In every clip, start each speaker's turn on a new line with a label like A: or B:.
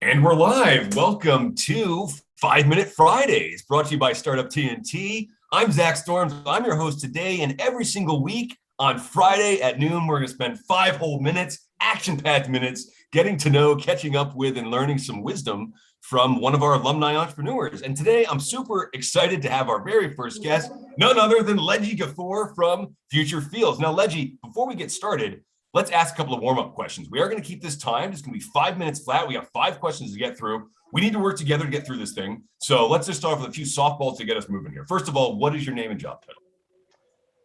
A: And we're live. Welcome to 5 Minute Fridays, brought to you by Startup TNT. I'm Zach Storms. I'm your host today, and every single week on Friday at noon, we're going to spend 5 whole minutes, action-packed minutes, getting to know, catching up with, and learning some wisdom from one of our alumni entrepreneurs. And today, I'm super excited to have our very first guest, none other than Lejjy Gafour from Future Fields. Now, Lejjy, before we get started, let's ask a couple of warm-up questions. We are going to keep this timed. It's going to be 5 minutes flat. We got 5 questions to get through. We need to work together to get through this thing. So let's just start with a few softballs to get us moving here. First of all, what is your name and job title?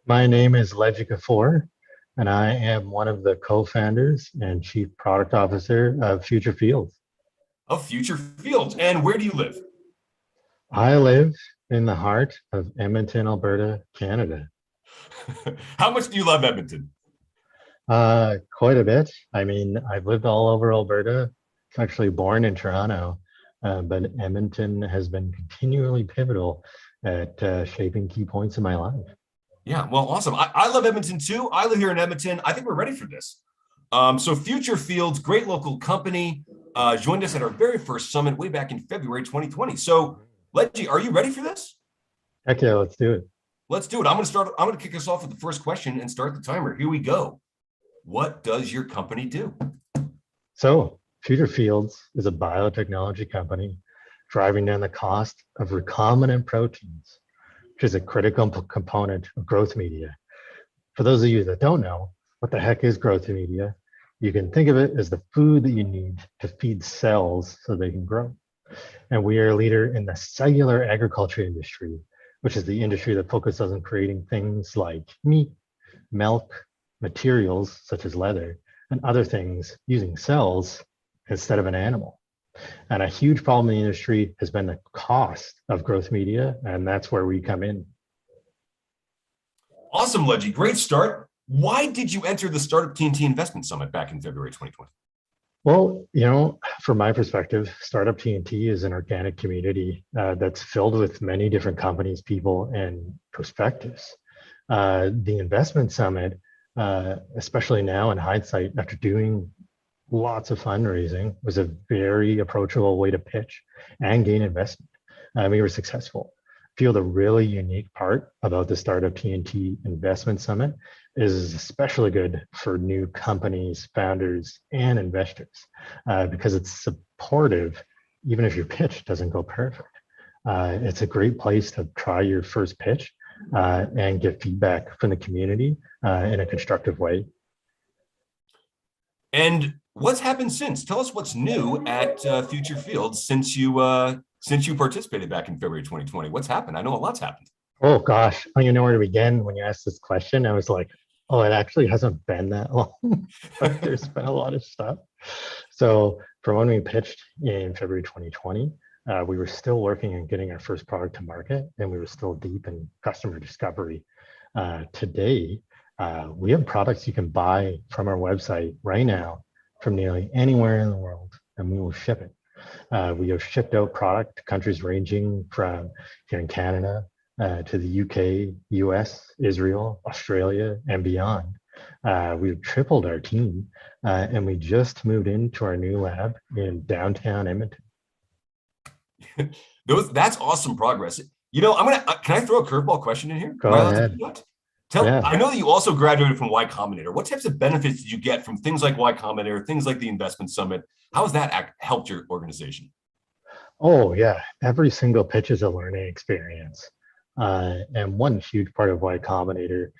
B: My name is Lejjy Gafour, and I am one of the co-founders and chief product officer of Future Fields.
A: Of Future Fields. And where do you live?
B: I live in the heart of Edmonton, Alberta, Canada.
A: How much do you love Edmonton?
B: Quite a bit. I mean, I've lived all over Alberta. Actually born in Toronto, but Edmonton has been continually pivotal at shaping key points in my life.
A: Yeah, well, awesome. I love Edmonton too. I live here in Edmonton. I think we're ready for this. So Future Fields, great local company, joined us at our very first summit way back in February 2020. So Lejjy, are you ready for this?
B: Heck yeah, let's do it.
A: Let's do it. I'm going to kick us off with the first question and start the timer. Here we go. What does your company do?
B: So Future Fields is a biotechnology company driving down the cost of recombinant proteins, which is a critical component of growth media. For those of you that don't know, what the heck is growth media? You can think of it as the food that you need to feed cells so they can grow. And we are a leader in the cellular agriculture industry, which is the industry that focuses on creating things like meat, milk, materials such as leather, and other things using cells instead of an animal. And a huge problem in the industry has been the cost of growth media, and that's where we come in.
A: Awesome, Lejjy. Great start. Why did you enter the Startup TNT Investment Summit back in February 2020?
B: Well, from my perspective, Startup TNT is an organic community that's filled with many different companies, people, and perspectives. The investment summit, especially now in hindsight, after doing lots of fundraising, was a very approachable way to pitch and gain investment. We were successful. I feel the really unique part about the Startup TNT Investment Summit is especially good for new companies, founders, and investors because it's supportive, even if your pitch doesn't go perfect. It's a great place to try your first pitch and get feedback from the community in a constructive way.
A: And what's happened since? Tell us what's new at Future Fields since you participated back in February 2020. What's happened? I know a lot's happened.
B: Oh gosh, I don't even know where to begin. When you asked this question, I was like, oh, it actually hasn't been that long, but there's been a lot of stuff. So from when we pitched in February 2020, we were still working on getting our first product to market, and we were still deep in customer discovery. Today, we have products you can buy from our website right now from nearly anywhere in the world, and we will ship it. We have shipped out product to countries ranging from here in Canada to the UK, US, Israel, Australia, and beyond. We've tripled our team, and we just moved into our new lab in downtown Edmonton.
A: That's awesome progress. Can I throw a curveball question in here?
B: Go ahead.
A: I know that you also graduated from Y Combinator. What types of benefits did you get from things like Y Combinator, things like the investment summit? How has that helped your organization?
B: Oh yeah, every single pitch is a learning experience. And one huge part of Y Combinator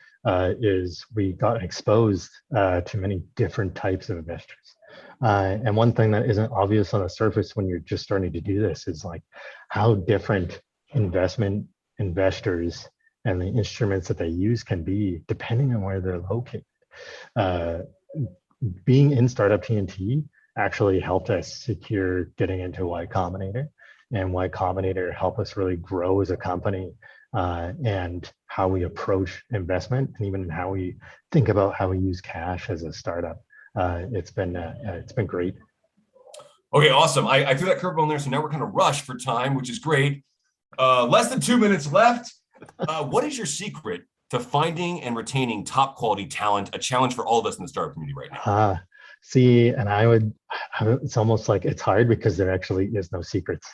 B: is we got exposed to many different types of investors. And one thing that isn't obvious on the surface when you're just starting to do this is like how different investors and the instruments that they use can be depending on where they're located. Being in Startup TNT actually helped us secure getting into Y Combinator, and Y Combinator helped us really grow as a company and how we approach investment, and even how we think about how we use cash as a startup. It's been great.
A: Okay, awesome. I threw that curveball in there, so now we're kind of rushed for time, which is great. Less than 2 minutes left. What is your secret to finding and retaining top quality talent? A challenge for all of us in the startup community right now.
B: See, and I would it's almost like it's hard because there actually is no secrets.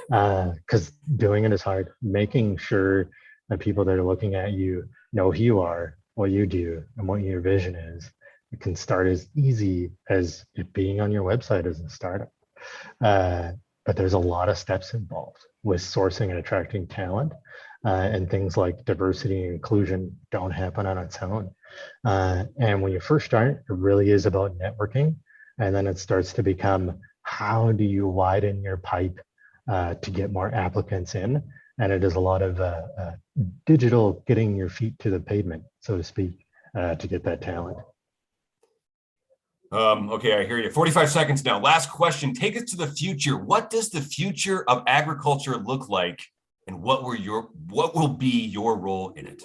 B: Because doing it is hard. Making sure that people that are looking at you know who you are, what you do, and what your vision is. It can start as easy as it being on your website as a startup. Uh, but there's a lot of steps involved with sourcing and attracting talent. And things like diversity and inclusion don't happen on its own. And when you first start, it really is about networking. And then it starts to become, how do you widen your pipe to get more applicants in? And it is a lot of digital getting your feet to the pavement, so to speak, to get that talent.
A: Okay, I hear you. 45 seconds now. Last question. Take us to the future. What does the future of agriculture look like, and what will be your role in it?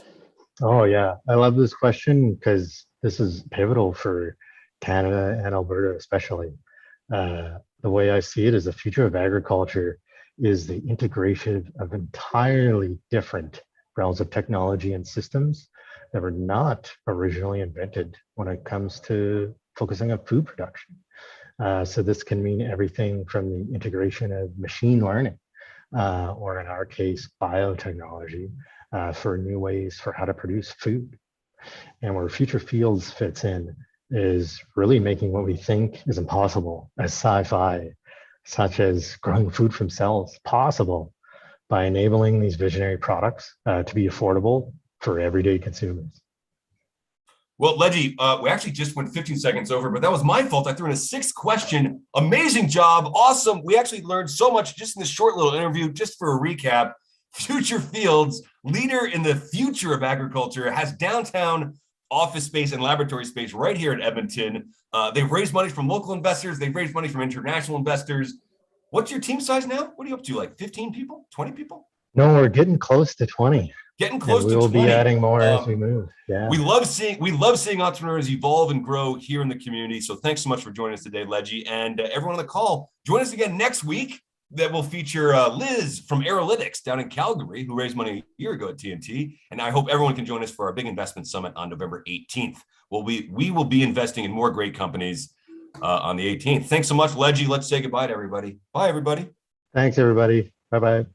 B: Oh yeah, I love this question because this is pivotal for Canada and Alberta, especially. The way I see it is the future of agriculture is the integration of entirely different realms of technology and systems that were not originally invented when it comes to focusing on food production. So this can mean everything from the integration of machine learning, or in our case, biotechnology, for new ways for how to produce food. And where future fields fits in is really making what we think is impossible as sci-fi, such as growing food from cells, possible by enabling these visionary products to be affordable for everyday consumers.
A: Well, Lejjy, we actually just went 15 seconds over, but that was my fault. I threw in a sixth question. Amazing job. Awesome. We actually learned so much just in this short little interview. Just for a recap, Future Fields, leader in the future of agriculture, has downtown office space and laboratory space right here in Edmonton. They've raised money from local investors. They've raised money from international investors. What's your team size now? What are you up to? Like 15 people, 20 people?
B: No, we're getting close to 20.
A: Getting close
B: and
A: to 20.
B: We will be adding more as we move. Yeah.
A: We love seeing entrepreneurs evolve and grow here in the community. So thanks so much for joining us today, Lejjy. And everyone on the call, join us again next week. That will feature Liz from Aerolytics down in Calgary, who raised money a year ago at TNT. And I hope everyone can join us for our big investment summit on November 18th. We will be investing in more great companies on the 18th. Thanks so much, Lejjy. Let's say goodbye to everybody. Bye, everybody.
B: Thanks, everybody. Bye-bye.